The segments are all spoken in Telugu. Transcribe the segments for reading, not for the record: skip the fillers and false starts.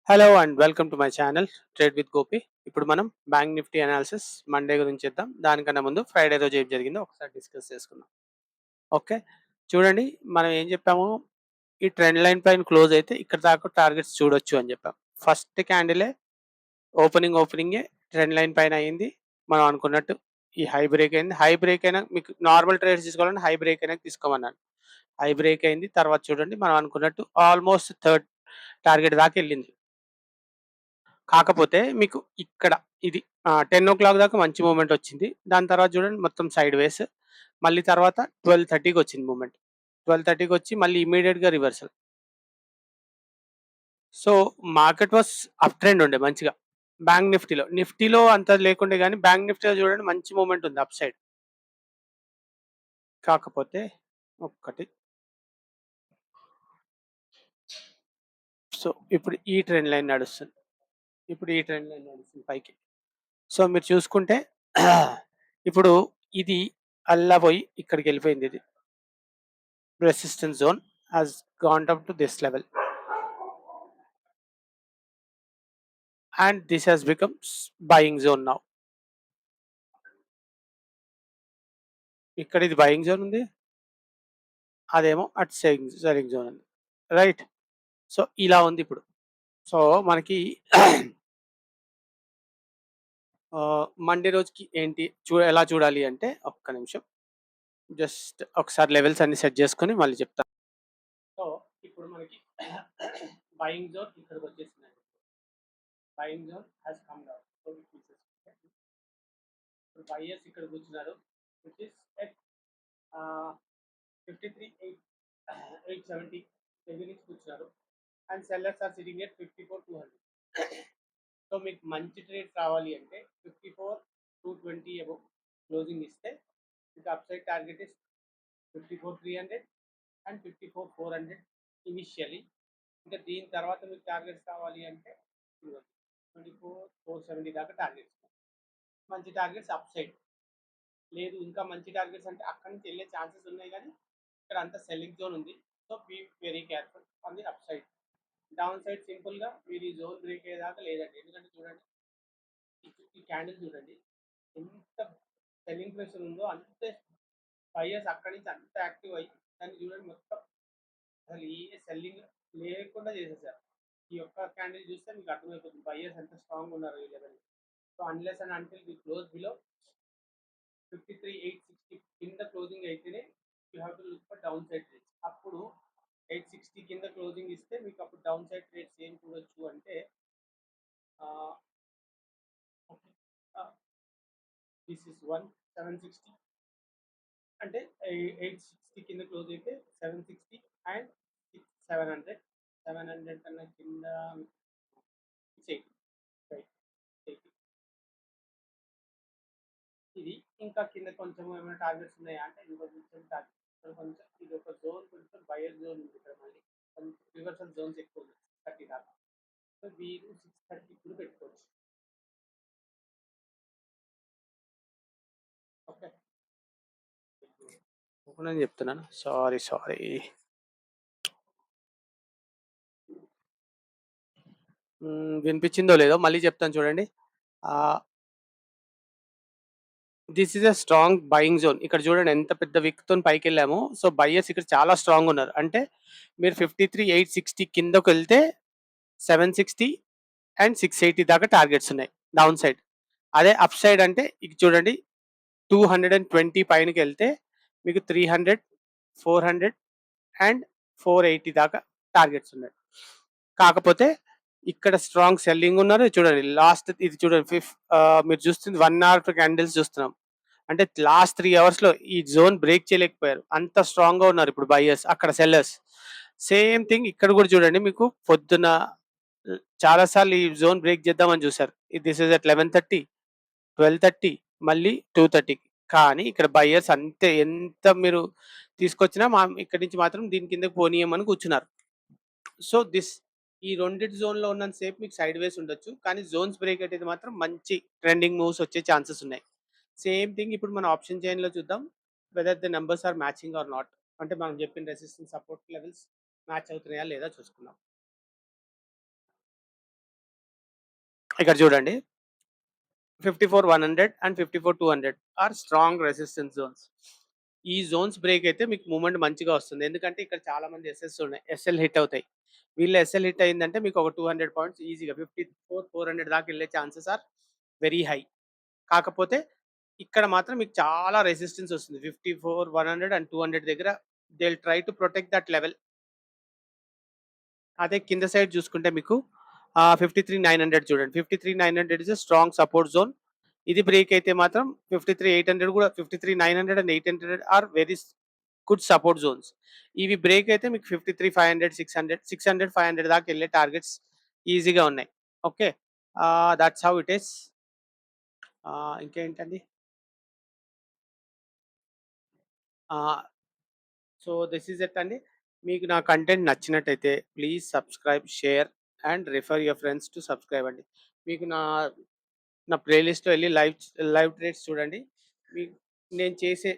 Hello and welcome to my channel trade with Gopi. ఇప్పుడు మనం బ్యాంక్ నిఫ్టీ అనాలిసిస్ మండే గురించి చేద్దాం. దానికన్నా ముందు ఫ్రైడే రోజు ఏం జరిగిందో ఒకసారి డిస్కస్ చేసుకుందాం. ఓకే, చూడండి, మనం ఏం చెప్పాము, ఈ ట్రెండ్ లైన్ పైన క్లోజ్ అయితే ఇక్కడ దాకా టార్గెట్స్ చూడొచ్చు అని చెప్పాం. ఫస్ట్ క్యాండిలే ఓపెనింగే ట్రెండ్ లైన్ పైన అయింది. మనం అనుకున్నట్టు ఈ హై బ్రేక్ అయింది. హై బ్రేక్ అయినా మీకు నార్మల్ ట్రేడ్స్ తీసుకోవాలంటే హై బ్రేక్ అయినా తీసుకోమన్నాను. హై బ్రేక్ అయింది. తర్వాత చూడండి, మనం అనుకున్నట్టు ఆల్మోస్ట్ థర్డ్ టార్గెట్ దాకా వెళ్ళింది. కాకపోతే మీకు ఇక్కడ ఇది 10:00 దాకా మంచి మూవ్‌మెంట్ వచ్చింది. దాని తర్వాత చూడండి మొత్తం సైడ్ వేస్. మళ్ళీ తర్వాత 12:30కి వచ్చింది మూవ్‌మెంట్. 12:30కి వచ్చి మళ్ళీ ఇమ్మీడియేట్‌గా reversal. So, market was up trend ఉండే మంచిగా. బ్యాంక్ నిఫ్టీలో అంత లేకుండే గానీ బ్యాంక్ నిఫ్టీలో చూడండి మంచి మూవ్‌మెంట్ ఉంది అప్ సైడ్. కాకపోతే ఒక్కటి సో, ఇప్పుడు ఈ ట్రెండ్ లైన్ నడుస్తుంది. పైకి. సో, మీరు చూసుకుంటే ఇప్పుడు ఇది అల్లా పోయి ఇక్కడికెళ్ళిపోయింది ఇది. Resistance zone has gone up to this level and this has become buying zone now. ఇక్కడ ఇది బయింగ్ జోన్ ఉంది, అదేమో అటు సెల్లింగ్ జోన్ ఉంది, రైట్? సో ఇలా ఉంది ఇప్పుడు. సో మనకి మండే రోజుకి ఏంటి ఎలా చూడాలి అంటే, ఒక్క నిమిషం జస్ట్ ఒకసారి లెవెల్స్ అన్ని సెట్ చేసుకొని మళ్ళీ చెప్తాను. సో ఇప్పుడు మనకి బయింగ్ జోన్ ఇక్కడికి వచ్చేసిందండి. Buying zone has come down. So ఇప్పుడు బయర్స్ ఇక్కడ కూర్చున్నారు, విచ్ ఇస్ ఎట్ 53,870 దగ్గర నుంచి కూర్చున్నారు. And sellers are sitting at 54,200. So మీకు మంచి ట్రేడ్ రావాలి అంటే 54,220 అబౌవ్ క్లోజింగ్ ఇస్తే మీకు upside target is 54,300 and 54,400 initially. ఇంకా దీని తర్వాత మీకు టార్గెట్స్ కావాలి అంటే 24,470 దాకా టార్గెట్స్. మంచి టార్గెట్స్ అప్ సైడ్. లేదు ఇంకా మంచి టార్గెట్స్ అంటే అక్కడి నుంచి వెళ్ళే ఛాన్సెస్ ఉన్నాయి, కానీ ఇక్కడ అంతా సెల్లింగ్ జోన్ ఉంది. So be very careful on the up side. Down side సింపుల్గా మీరు ఈ జోన్ బ్రేక్ అయ్యేదాకా లేదండి. ఎందుకంటే చూడండి, ఈ క్యాండిల్ చూడండి ఎంత సెల్లింగ్ ప్రెషర్ ఉందో, అంతే బయర్స్ అక్కడి నుంచి అంత యాక్టివ్ అయ్యి దాన్ని చూడండి మొత్తం అసలు ఏ సెల్లింగ్ లేకుండా చేసేసారు. ఈ యొక్క క్యాండిల్ చూస్తే మీకు అర్థమైపోతుంది బయర్స్ ఎంత స్ట్రాంగ్ ఉన్నారు ఈ level. So unless and until we close below 53,860 కింద క్లోజింగ్ అయితేనే you have to look for down side trades. అప్పుడు 860 కింద క్లోజింగ్ ఇస్తే మీకు అప్పుడు డౌన్ సైడ్ ట్రేడ్స్ ఏం చూడొచ్చు అంటే, దిస్ ఇస్ 760 అంటే 860 కింద క్లోజ్ అయితే 760 అండ్ 700 కన్నా కింద 680. ఇది ఇంకా కింద కొంచెం ఏమైనా టార్గెట్స్ ఉన్నాయా అంటే ఇంకొంచెం టార్గెట్ కొంచెం ఇది ఒక జోన్, కొంచెం బయర్ జోన్ ఉంది ఇక్కడ. మళ్ళీ కొంచెం రివర్సల్ జోన్స్ ఎక్కువ ఉంది 630 దాకా. సో మీరు 630 ఇప్పుడు పెట్టుకోవచ్చు. ఓకే, నేను చెప్తున్నాను. సారీ వినిపించిందో లేదో మళ్ళీ చెప్తాను చూడండి. This is a strong buying zone. ఇక్కడ చూడండి ఎంత పెద్ద విక్తో పైకి వెళ్ళాము. సో బయర్స్ ఇక్కడ చాలా స్ట్రాంగ్ ఉన్నారు. అంటే మీరు 53,860 కిందకు వెళ్తే 760 అండ్ 680 దాకా టార్గెట్స్ ఉన్నాయి డౌన్ సైడ్. అదే అప్ సైడ్ అంటే ఇక చూడండి 220 పైనకి వెళ్తే మీకు 300, 400 అండ్ 480 దాకా టార్గెట్స్ ఉన్నాయి. కాకపోతే ఇక్కడ స్ట్రాంగ్ సెల్లింగ్ ఉన్నారు. చూడండి లాస్ట్ ఇది చూడండి, మీరు చూస్తుంది 1 hour క్యాండిల్స్ చూస్తున్నాం. అంటే లాస్ట్ 3 hours లో ఈ జోన్ బ్రేక్ చేయలేకపోయారు. అంత స్ట్రాంగ్ గా ఉన్నారు ఇప్పుడు బయర్స్, అక్కడ సెల్లర్స్. సేమ్ థింగ్ ఇక్కడ కూడా చూడండి, మీకు పొద్దున చాలా సార్లు ఈ జోన్ బ్రేక్ చేద్దామని చూసారు. దిస్ ఇస్ అట్ 11:30, 12:30, మళ్ళీ 2:30. కానీ ఇక్కడ బయర్స్ అంతే, ఎంత మీరు తీసుకొచ్చినా ఇక్కడి నుంచి మాత్రం దీని కింద పోనీయమని కూర్చున్నారు. సో ఈ రెండింటి జోన్ లో ఉన్నంత సేపు మీకు సైడ్ వేస్ ఉండొచ్చు, కానీ జోన్స్ బ్రేక్ అయితే మాత్రం మంచి ట్రెండింగ్ మూవ్స్ వచ్చే ఛాన్సెస్ ఉన్నాయి. సేమ్ థింగ్ ఇప్పుడు మన ఆప్షన్ చైన్ లో చూద్దాం, whether the numbers are matching or not. అంటే మనం చెప్పిన రెసిస్టెన్స్ సపోర్ట్ లెవెల్స్ మ్యాచ్ అవుతున్నాయా లేదా చూసుకుందాం. ఇక్కడ చూడండి 54,100 and 54,200 are strong resistance zones. ఈ జోన్స్ బ్రేక్ అయితే మీకు మూవ్‌మెంట్ మంచిగా వస్తుంది. ఎందుకంటే ఇక్కడ చాలా మంది ఎస్ఎస్ ఉన్నాయి. ఎస్ఎల్ హిట్ అవుతాయి. వీళ్ళు ఎస్ఎల్ హిట్ అయిందంటే మీకు ఒక 200 పాయింట్స్ ఈజీగా 54,400 దాకా వెళ్ళే ఛాన్సెస్ ఆర్ వెరీ హై. కాకపోతే ఇక్కడ మాత్రం మీకు చాలా రెసిస్టెన్స్ వస్తుంది. 54,100 అండ్ 200 దగ్గర they will try to protect that level. అదే కింద సైడ్ చూసుకుంటే మీకు 53,900 చూడండి. 53,900 is a strong support zone. ఇది బ్రేక్ అయితే మాత్రం 53,800 కూడా 53,900 and 800 are very good support zones. ఇవి బ్రేక్ అయితే మీకు 53,500, 600, 500 దాకా వెళ్ళే టార్గెట్స్ ఈజీగా ఉన్నాయి. Okay. That's how it is. ఇంకేంటండి? ఆహ్, సో దిస్ ఈజ్ ఇట్ అండి. మీకు నా కంటెంట్ నచ్చినట్టయితే please subscribe, share and refer your friends to subscribe అండి. మీకు నా ప్లేలిస్ట్‌లో వెళ్లి లైవ్ ట్రేడ్స్ చూడండి. మీకు నేను చేసే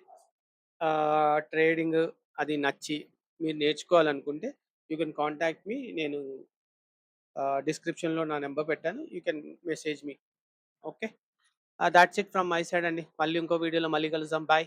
ట్రేడింగ్ అది నచ్చి మీరు నేర్చుకోవాలనుకుంటే యూ కెన్ కాంటాక్ట్ మీ. నేను డిస్క్రిప్షన్‌లో నా నంబర్ పెట్టాను. You can message me. Okay. Thoughts it from my side అండి. మళ్ళీ ఇంకో వీడియోలో మళ్ళీ కలుద్దాం. బాయ్.